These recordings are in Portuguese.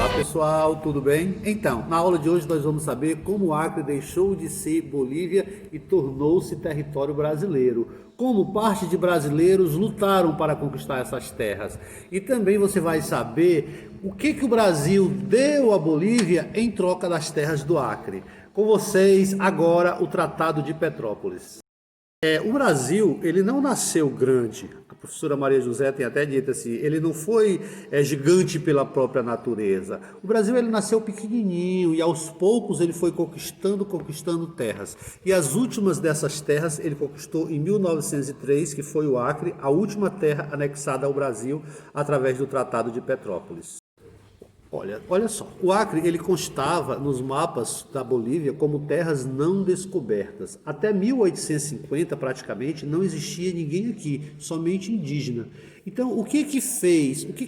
Olá pessoal, tudo bem? Então, na aula de hoje nós vamos saber como o Acre deixou de ser Bolívia e tornou-se território brasileiro. Como parte de brasileiros lutaram para conquistar essas terras. E também você vai saber o que o Brasil deu à Bolívia em troca das terras do Acre. Com vocês agora o Tratado de Petrópolis. O Brasil, ele não nasceu grande. A professora Maria José tem até dito assim, ele não foi gigante pela própria natureza. O Brasil, ele nasceu pequenininho e aos poucos ele foi conquistando terras. E as últimas dessas terras ele conquistou em 1903, que foi o Acre, a última terra anexada ao Brasil através do Tratado de Petrópolis. Olha só, o Acre ele constava nos mapas da Bolívia como terras não descobertas. Até 1850 praticamente não existia ninguém aqui, somente indígena. Então o que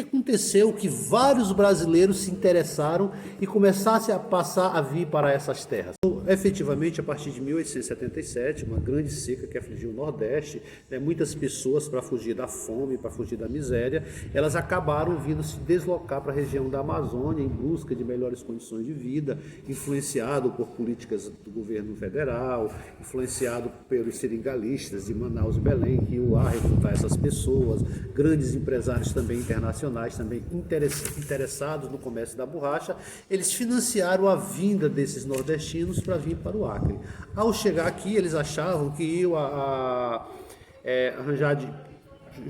aconteceu que vários brasileiros se interessaram e começassem a passar a vir para essas terras? Efetivamente, a partir de 1877, uma grande seca que afligiu o Nordeste, muitas pessoas, para fugir da fome, para fugir da miséria, elas acabaram vindo se deslocar para a região da Amazônia em busca de melhores condições de vida, influenciado por políticas do governo federal, influenciado pelos seringalistas de Manaus e Belém, que iam lá recrutar essas pessoas, grandes empresários também internacionais, também interessados no comércio da borracha, eles financiaram a vinda desses nordestinos para vir para o Acre. Ao chegar aqui, eles achavam que iam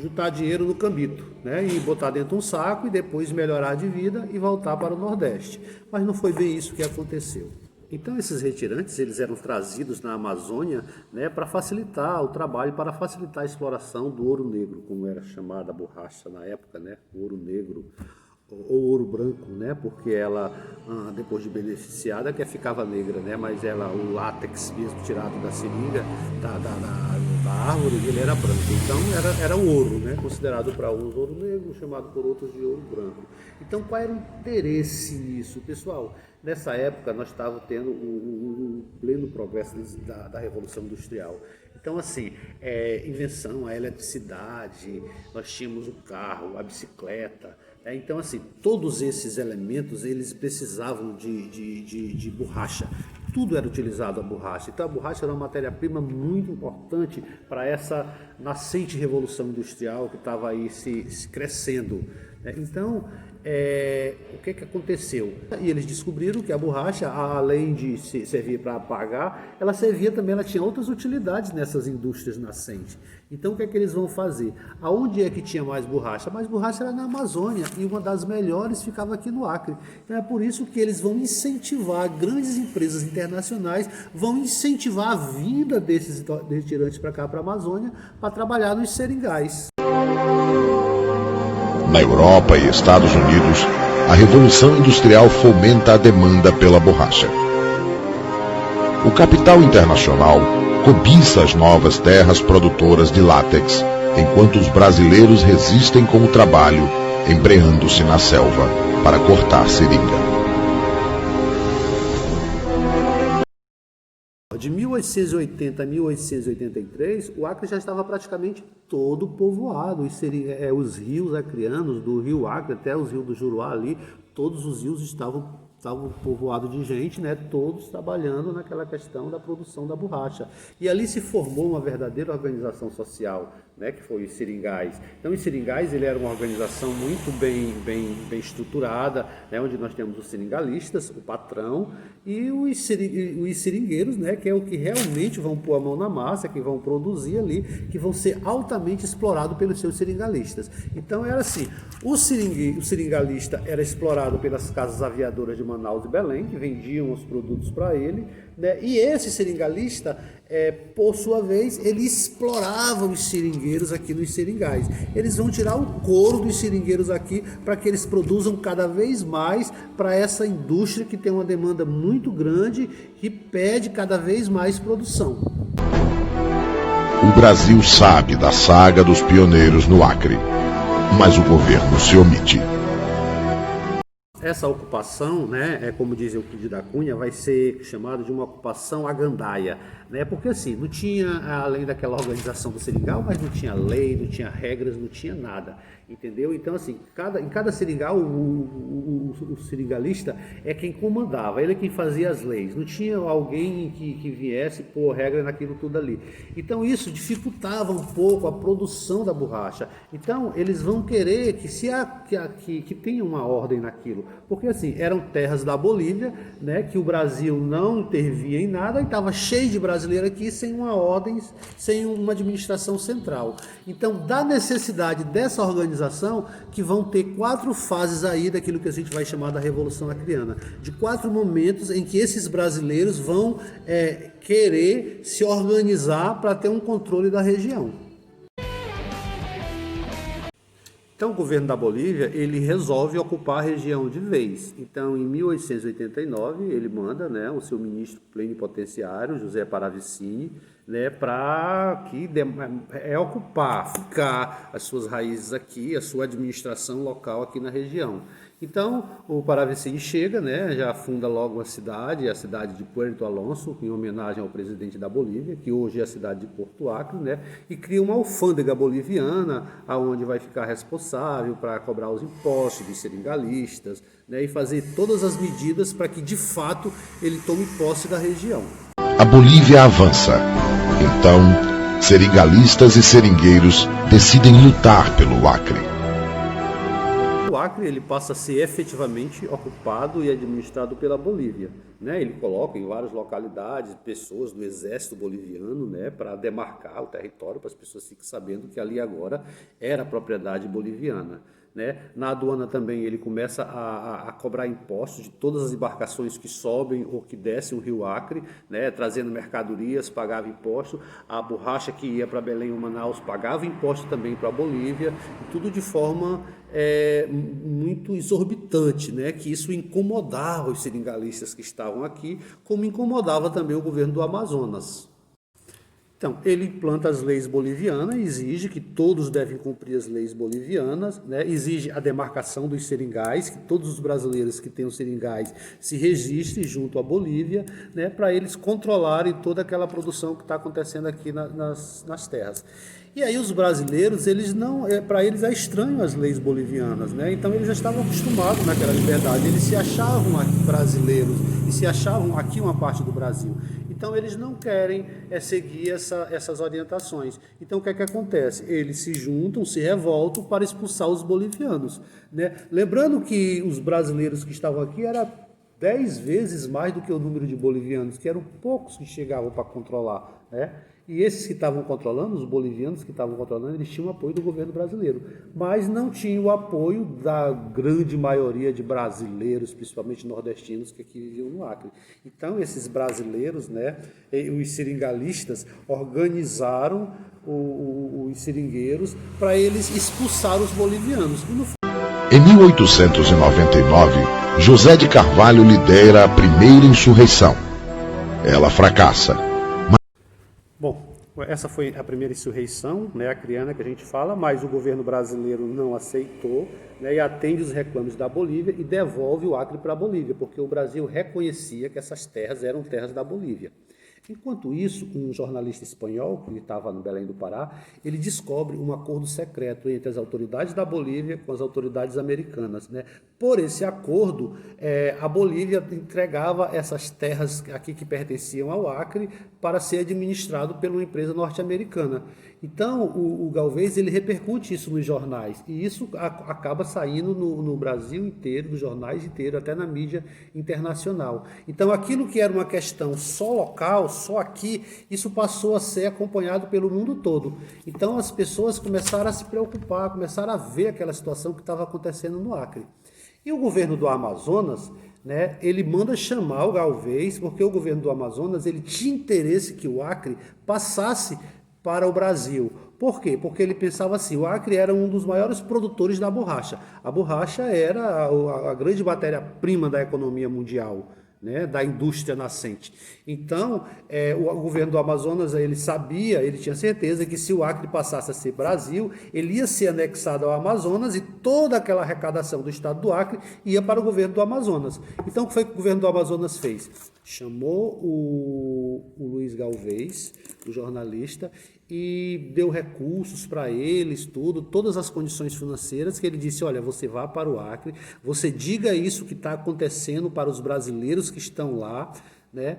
juntar dinheiro no cambito, e botar dentro de um saco e depois melhorar de vida e voltar para o Nordeste. Mas não foi bem isso que aconteceu. Então esses retirantes, eles eram trazidos na Amazônia, para facilitar o trabalho, para facilitar a exploração do ouro negro, como era chamada a borracha na época, o ouro negro, ou ouro branco, porque ela, depois de beneficiada, que ficava negra, mas o látex mesmo tirado da seringa, da árvore, ele era branco. Então era o ouro, considerado para uns ouro negro, chamado por outros de ouro branco. Então qual era o interesse nisso, pessoal? Nessa época nós estávamos tendo um pleno progresso da Revolução Industrial. Então assim, invenção, a eletricidade, nós tínhamos o carro, a bicicleta. Então assim, todos esses elementos eles precisavam de borracha. Tudo era utilizado a borracha. Então a borracha era uma matéria-prima muito importante para essa nascente Revolução Industrial que estava aí se crescendo. Então, o que aconteceu? E eles descobriram que a borracha, além de servir para apagar, ela servia também, ela tinha outras utilidades nessas indústrias nascentes. Então o que eles vão fazer? Aonde é que tinha mais borracha? Mais borracha era na Amazônia e uma das melhores ficava aqui no Acre. Então é por isso que eles vão incentivar, grandes empresas internacionais vão incentivar a vinda desses retirantes para cá, para a Amazônia, para trabalhar nos seringais. Na Europa e Estados Unidos, a Revolução Industrial fomenta a demanda pela borracha. O capital internacional cobiça as novas terras produtoras de látex, enquanto os brasileiros resistem com o trabalho, embreando-se na selva para cortar seringa. De 1880 a 1883, o Acre já estava praticamente todo povoado. Os rios acreanos, do rio Acre até os rios do Juruá ali, todos os rios estavam povoados de gente, todos trabalhando naquela questão da produção da borracha. E ali se formou uma verdadeira organização social, que foi os seringais. Então os seringais, ele era uma organização muito bem estruturada, onde nós temos os seringalistas, o patrão, e os seringueiros, que é o que realmente vão pôr a mão na massa, que vão produzir ali, que vão ser altamente explorados pelos seus seringalistas. Então era assim, o seringalista era explorado pelas casas aviadoras de Manaus e Belém, que vendiam os produtos para ele, e esse seringalista, por sua vez, ele explorava os seringueiros aqui nos seringais. Eles vão tirar o couro dos seringueiros aqui para que eles produzam cada vez mais para essa indústria que tem uma demanda muito grande e pede cada vez mais produção. O Brasil sabe da saga dos pioneiros no Acre, mas o governo se omite. Essa ocupação, né, como diz Euclides da Cunha, vai ser chamada de uma ocupação agandaia, né? Porque assim, não tinha, além daquela organização do seringal, mas não tinha lei, não tinha regras, não tinha nada, entendeu? Então assim, em cada seringal, o seringalista é quem comandava, ele é quem fazia as leis, não tinha alguém que viesse pôr regra naquilo tudo ali. Então isso dificultava um pouco a produção da borracha. Então eles vão querer que tenha uma ordem naquilo. Porque assim, eram terras da Bolívia, né, que o Brasil não intervia em nada e estava cheio de brasileiro aqui sem uma ordem, sem uma administração central. Então, da necessidade dessa organização, que vão ter 4 fases aí daquilo que a gente vai chamar da Revolução Acreana, de 4 momentos em que esses brasileiros vão querer se organizar para ter um controle da região. Então o governo da Bolívia, ele resolve ocupar a região de vez. Então em 1889 ele manda, né, o seu ministro plenipotenciário, José Paravicini, né, para ocupar, ficar as suas raízes aqui, a sua administração local aqui na região. Então o Paravicini chega, né, já funda logo a cidade de Puerto Alonso, em homenagem ao presidente da Bolívia, que hoje é a cidade de Porto Acre, né, e cria uma alfândega boliviana, aonde vai ficar responsável para cobrar os impostos dos seringalistas, né, e fazer todas as medidas para que de fato ele tome posse da região. A Bolívia avança. Então, seringalistas e seringueiros decidem lutar pelo Acre. O Acre ele passa a ser efetivamente ocupado e administrado pela Bolívia, né? Ele coloca em várias localidades pessoas do exército boliviano, né, para demarcar o território, para as pessoas fiquem sabendo que ali agora era propriedade boliviana. Né? Na aduana também ele começa a cobrar impostos de todas as embarcações que sobem ou que descem o rio Acre, né? Trazendo mercadorias, pagava imposto. A borracha que ia para Belém ou Manaus pagava imposto também para a Bolívia, tudo de forma muito exorbitante, né? Que isso incomodava os seringalistas que estavam aqui, como incomodava também o governo do Amazonas. Então, ele implanta as leis bolivianas, exige que todos devem cumprir as leis bolivianas, né? Exige a demarcação dos seringais, que todos os brasileiros que tenham seringais se registrem junto à Bolívia, né? Para eles controlarem toda aquela produção que está acontecendo aqui nas terras. E aí os brasileiros, para eles é estranho as leis bolivianas, né? Então eles já estavam acostumados naquela liberdade, eles se achavam aqui brasileiros e se achavam aqui uma parte do Brasil. Então eles não querem seguir essas orientações. Então o que é que acontece? Eles se juntam, se revoltam para expulsar os bolivianos, né? Lembrando que os brasileiros que estavam aqui eram 10 vezes mais do que o número de bolivianos, que eram poucos que chegavam para controlar, né? E esses que estavam controlando, os bolivianos que estavam controlando, eles tinham o apoio do governo brasileiro, mas não tinham o apoio da grande maioria de brasileiros, principalmente nordestinos, que aqui viviam no Acre. Então, esses brasileiros, né, os seringalistas, organizaram os seringueiros para eles expulsar os bolivianos. Em 1899, José de Carvalho lidera a primeira insurreição. Ela fracassa. Bom, essa foi a primeira insurreição, né, acreana que a gente fala, mas o governo brasileiro não aceitou, né, e atende os reclames da Bolívia e devolve o Acre para a Bolívia, porque o Brasil reconhecia que essas terras eram terras da Bolívia. Enquanto isso, um jornalista espanhol, que estava no Belém do Pará, ele descobre um acordo secreto entre as autoridades da Bolívia com as autoridades americanas, né? Por esse acordo, a Bolívia entregava essas terras aqui que pertenciam ao Acre para ser administrado por uma empresa norte-americana. Então, o Galvez ele repercute isso nos jornais, e isso acaba saindo no Brasil inteiro, nos jornais inteiros, até na mídia internacional. Então, aquilo que era uma questão só local, só aqui, isso passou a ser acompanhado pelo mundo todo. Então, as pessoas começaram a se preocupar, começaram a ver aquela situação que estava acontecendo no Acre. E o governo do Amazonas, né, ele manda chamar o Galvez, porque o governo do Amazonas ele tinha interesse que o Acre passasse para o Brasil. Por quê? Porque ele pensava assim, o Acre era um dos maiores produtores da borracha. A borracha era a grande matéria-prima da economia mundial, né, da indústria nascente. Então, o governo do Amazonas, ele sabia, ele tinha certeza que se o Acre passasse a ser Brasil, ele ia ser anexado ao Amazonas e toda aquela arrecadação do estado do Acre ia para o governo do Amazonas. Então, o que foi que o governo do Amazonas fez? Chamou o Luiz Galvez, o jornalista, e deu recursos para eles, todas as condições financeiras, que ele disse, olha, você vá para o Acre, você diga isso que está acontecendo para os brasileiros que estão lá, né,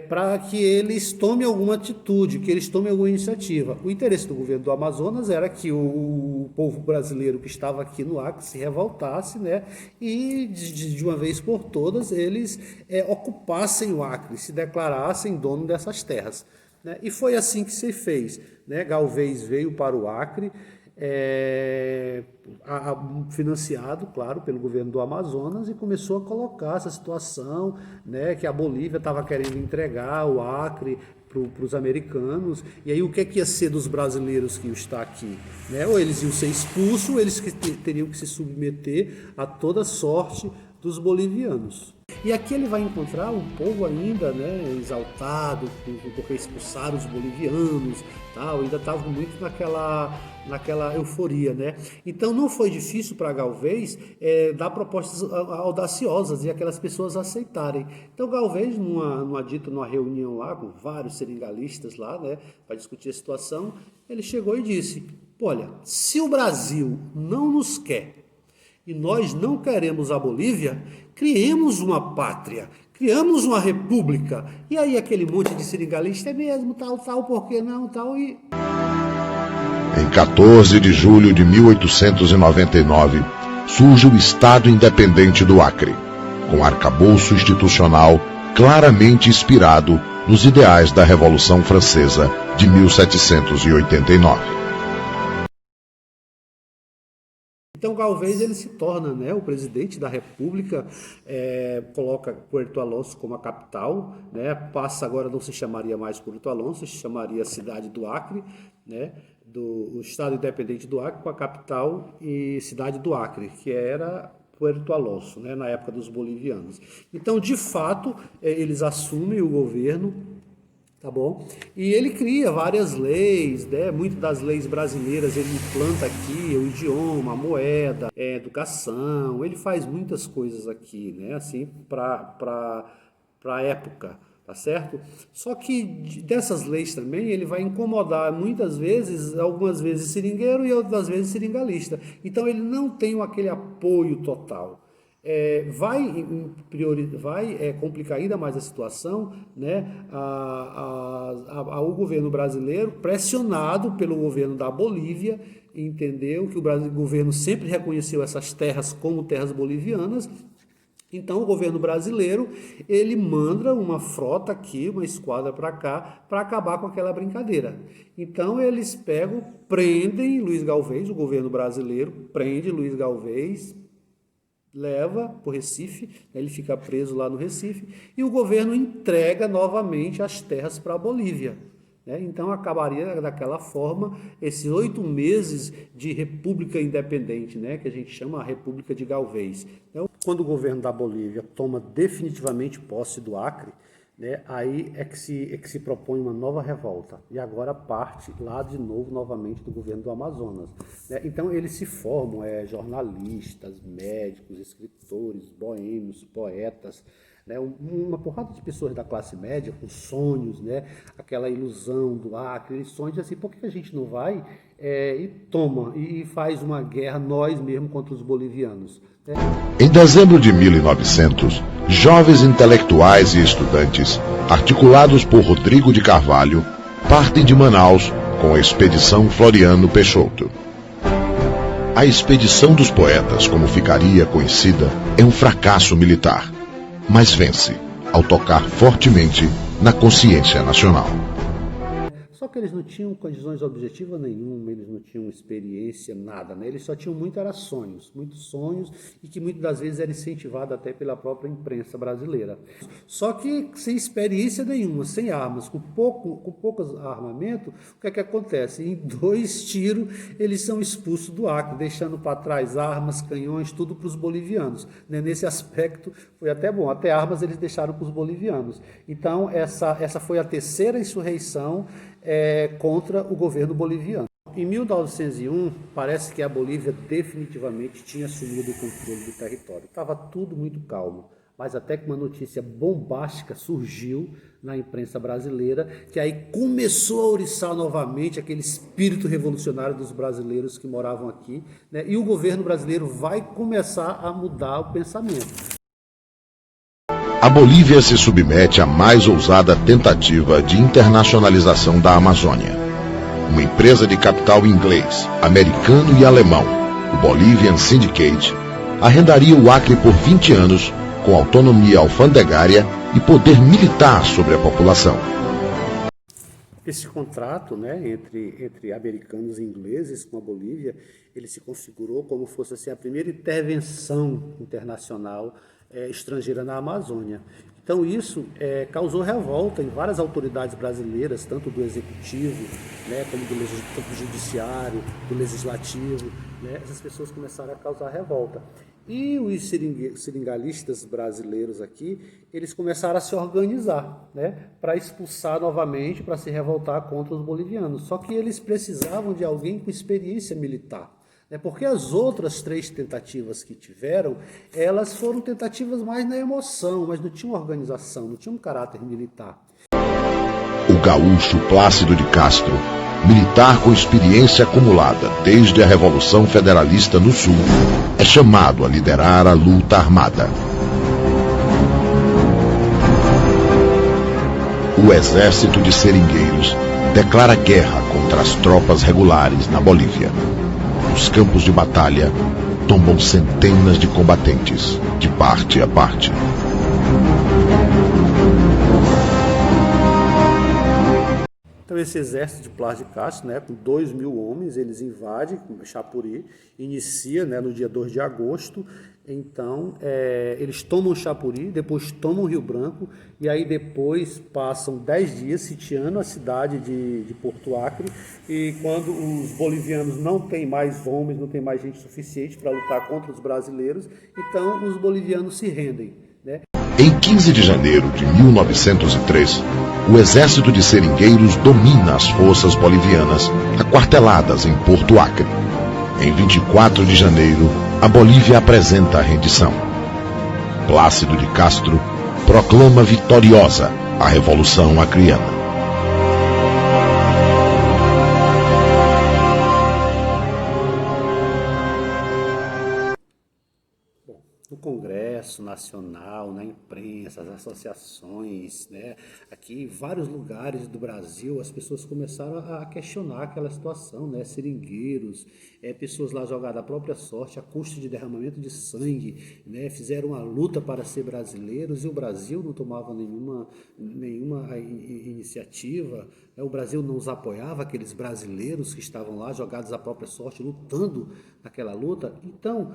para que eles tomem alguma atitude, que eles tomem alguma iniciativa. O interesse do governo do Amazonas era que o povo brasileiro que estava aqui no Acre se revoltasse, né, e de uma vez por todas eles ocupassem o Acre, se declarassem dono dessas terras. Né? E foi assim que se fez. Né? Galvez veio para o Acre, financiado, claro, pelo governo do Amazonas, e começou a colocar essa situação, né, que a Bolívia estava querendo entregar o Acre para os americanos. E aí o que ia ser dos brasileiros que estão aqui? Né? Ou eles iam ser expulsos, ou eles teriam que se submeter a toda sorte dos bolivianos. E aqui ele vai encontrar um povo ainda, né, exaltado, porque expulsaram os bolivianos, tal, ainda estavam muito naquela euforia, né? Então não foi difícil para Galvez dar propostas audaciosas e aquelas pessoas aceitarem. Então Galvez, numa reunião lá com vários seringalistas lá, né, para discutir a situação, ele chegou e disse, olha, se o Brasil não nos quer e nós não queremos a Bolívia, criemos uma pátria, criamos uma república. E aí aquele monte de seringalista mesmo, tal, por que não, tal, e... Em 14 de julho de 1899, surge o Estado Independente do Acre, com arcabouço institucional claramente inspirado nos ideais da Revolução Francesa de 1789. Então Galvez ele se torna, né, o presidente da República, coloca Puerto Alonso como a capital, né, passa agora, não se chamaria mais Puerto Alonso, se chamaria Cidade do Acre, né, o Estado Independente do Acre, com a capital e Cidade do Acre, que era Puerto Alonso, né, na época dos bolivianos. Então, de fato, eles assumem o governo, tá bom? E ele cria várias leis, né? Muitas das leis brasileiras ele implanta aqui, o idioma, a moeda, a educação, ele faz muitas coisas aqui, né? Assim, para a época, tá certo? Só que dessas leis também ele vai incomodar muitas vezes, algumas vezes seringueiro e outras vezes seringalista. Então ele não tem aquele apoio total. Vai complicar ainda mais a situação, né, ao governo brasileiro, pressionado pelo governo da Bolívia, entendeu que o governo sempre reconheceu essas terras como terras bolivianas. Então o governo brasileiro ele manda uma frota aqui, uma esquadra para cá, para acabar com aquela brincadeira. Então eles prendem Luiz Galvez, o governo brasileiro prende Luiz Galvez, leva para o Recife, ele fica preso lá no Recife, e o governo entrega novamente as terras para a Bolívia. Né? Então acabaria daquela forma esses 8 meses de república independente, né? Que a gente chama a República de Galvez. Então, quando o governo da Bolívia toma definitivamente posse do Acre, né, aí é que se propõe uma nova revolta, e agora parte lá de novo novamente do governo do Amazonas. Né? Então eles se formam jornalistas, médicos, escritores, boêmios, poetas, né, uma porrada de pessoas da classe média com sonhos, né, aquela ilusão do Acre, eles sonham assim, por que a gente não vai e toma e faz uma guerra nós mesmos contra os bolivianos? Né? Em dezembro de 1900, jovens intelectuais e estudantes, articulados por Rodrigo de Carvalho, partem de Manaus com a Expedição Floriano Peixoto. A Expedição dos Poetas, como ficaria conhecida, é um fracasso militar, mas vence ao tocar fortemente na consciência nacional. Só que eles não tinham condições objetivas nenhuma, eles não tinham experiência, nada, né? Eles só tinham muitos sonhos, e que muitas das vezes era incentivado até pela própria imprensa brasileira. Só que sem experiência nenhuma, sem armas, com poucos armamento, o que é que acontece? Em 2 tiros eles são expulsos do Acre, deixando para trás armas, canhões, tudo para os bolivianos, né? Nesse aspecto foi até bom, até armas eles deixaram para os bolivianos. Então essa foi a terceira insurreição contra o governo boliviano. Em 1901, parece que a Bolívia definitivamente tinha assumido o controle do território. Estava tudo muito calmo, mas até que uma notícia bombástica surgiu na imprensa brasileira, que aí começou a ouriçar novamente aquele espírito revolucionário dos brasileiros que moravam aqui, né? E o governo brasileiro vai começar a mudar o pensamento. A Bolívia se submete à mais ousada tentativa de internacionalização da Amazônia. Uma empresa de capital inglês, americano e alemão, o Bolivian Syndicate, arrendaria o Acre por 20 anos, com autonomia alfandegária e poder militar sobre a população. Esse contrato, né, entre americanos e ingleses com a Bolívia, ele se configurou como fosse assim, a primeira intervenção internacional estrangeira na Amazônia. Então isso causou revolta em várias autoridades brasileiras, tanto do executivo, né, como do judiciário, do legislativo, né? Essas pessoas começaram a causar revolta. E os seringalistas brasileiros aqui, eles começaram a se organizar, né, para expulsar novamente, para se revoltar contra os bolivianos. Só que eles precisavam de alguém com experiência militar, né, porque as outras 3 tentativas que tiveram, elas foram tentativas mais na emoção, mas não tinham organização, não tinham um caráter militar. O gaúcho Plácido de Castro, militar com experiência acumulada desde a Revolução Federalista no Sul, é chamado a liderar a luta armada. O exército de seringueiros declara guerra contra as tropas regulares na Bolívia. Nos campos de batalha, tombam centenas de combatentes, de parte a parte. Então esse exército de Plácido de Castro, né, com 2.000 homens, eles invadem Chapuri, inicia, né, no dia 2 de agosto, então eles tomam Chapuri, depois tomam Rio Branco, e aí depois passam 10 dias sitiando a cidade de Porto Acre, e quando os bolivianos não têm mais homens, não tem mais gente suficiente para lutar contra os brasileiros, então os bolivianos se rendem, né? Em 15 de janeiro de 1903, o exército de seringueiros domina as forças bolivianas aquarteladas em Porto Acre. Em 24 de janeiro, a Bolívia apresenta a rendição. Plácido de Castro proclama vitoriosa a Revolução Acreana. No Congresso Nacional, na imprensa, as associações, né? Aqui em vários lugares do Brasil, as pessoas começaram a questionar aquela situação, né? Seringueiros, pessoas lá jogadas à própria sorte, a custo de derramamento de sangue, né? Fizeram uma luta para ser brasileiros e o Brasil não tomava nenhuma iniciativa, né? O Brasil não os apoiava, aqueles brasileiros que estavam lá jogados à própria sorte, lutando naquela luta. Então,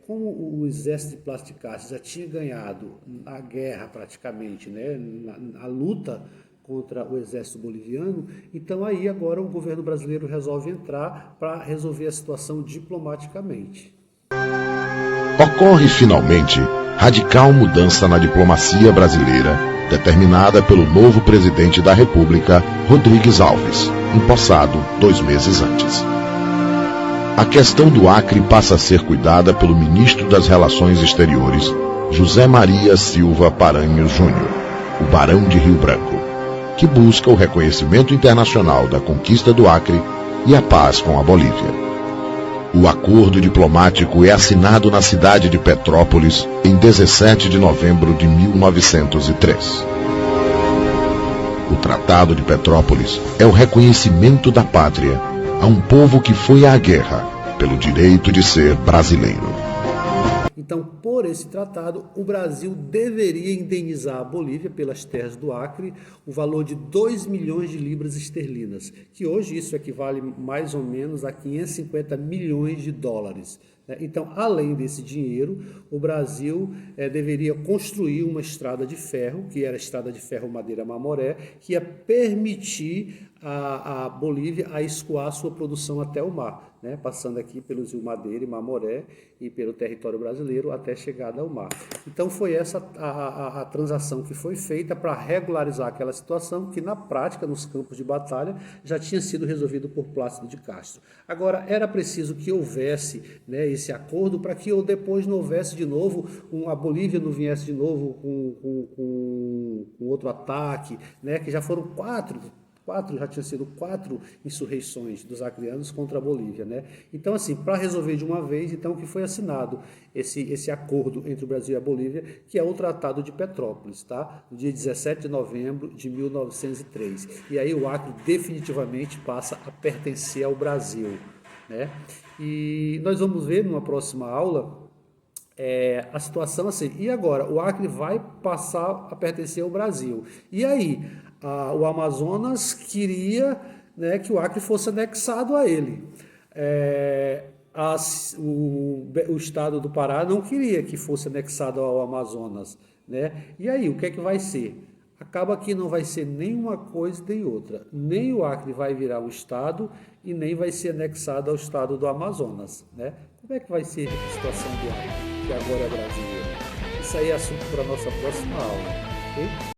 como o exército de Plácido de Castro já tinha ganhado a guerra praticamente, né, a luta contra o exército boliviano, então aí agora o governo brasileiro resolve entrar para resolver a situação diplomaticamente. Ocorre finalmente radical mudança na diplomacia brasileira, determinada pelo novo presidente da República, Rodrigues Alves, empossado 2 meses antes. A questão do Acre passa a ser cuidada pelo ministro das Relações Exteriores, José Maria Silva Paranhos Júnior, o Barão de Rio Branco, que busca o reconhecimento internacional da conquista do Acre e a paz com a Bolívia. O acordo diplomático é assinado na cidade de Petrópolis em 17 de novembro de 1903. O Tratado de Petrópolis é o reconhecimento da pátria a um povo que foi à guerra pelo direito de ser brasileiro. Então, por esse tratado, o Brasil deveria indenizar a Bolívia pelas terras do Acre o valor de 2 milhões de libras esterlinas, que hoje isso equivale mais ou menos a 550 milhões de dólares. Então, além desse dinheiro, o Brasil deveria construir uma estrada de ferro, que era a estrada de ferro Madeira-Mamoré, que ia permitir a Bolívia a escoar sua produção até o mar, né? Passando aqui pelos rios Madeira e Mamoré e pelo território brasileiro até chegada ao mar. Então foi essa a transação que foi feita para regularizar aquela situação que na prática, nos campos de batalha, já tinha sido resolvido por Plácido de Castro. Agora, era preciso que houvesse, né, esse acordo para que depois não houvesse de novo, a Bolívia não viesse de novo com outro ataque, né, que já foram já tinha sido 4 insurreições dos acreanos contra a Bolívia, né? Então, assim, para resolver de uma vez, então, que foi assinado esse acordo entre o Brasil e a Bolívia, que é o Tratado de Petrópolis, tá? No dia 17 de novembro de 1903. E aí o Acre definitivamente passa a pertencer ao Brasil, né? E nós vamos ver numa próxima aula a situação assim. E agora? O Acre vai passar a pertencer ao Brasil. E aí? O Amazonas queria, né, que o Acre fosse anexado a ele. O estado do Pará não queria que fosse anexado ao Amazonas, né? E aí, o que é que vai ser? Acaba que não vai ser nem uma coisa nem outra. Nem o Acre vai virar um estado e nem vai ser anexado ao estado do Amazonas, né? Como é que vai ser a situação do Acre, que agora é brasileiro? Isso aí é assunto para a nossa próxima aula, ok?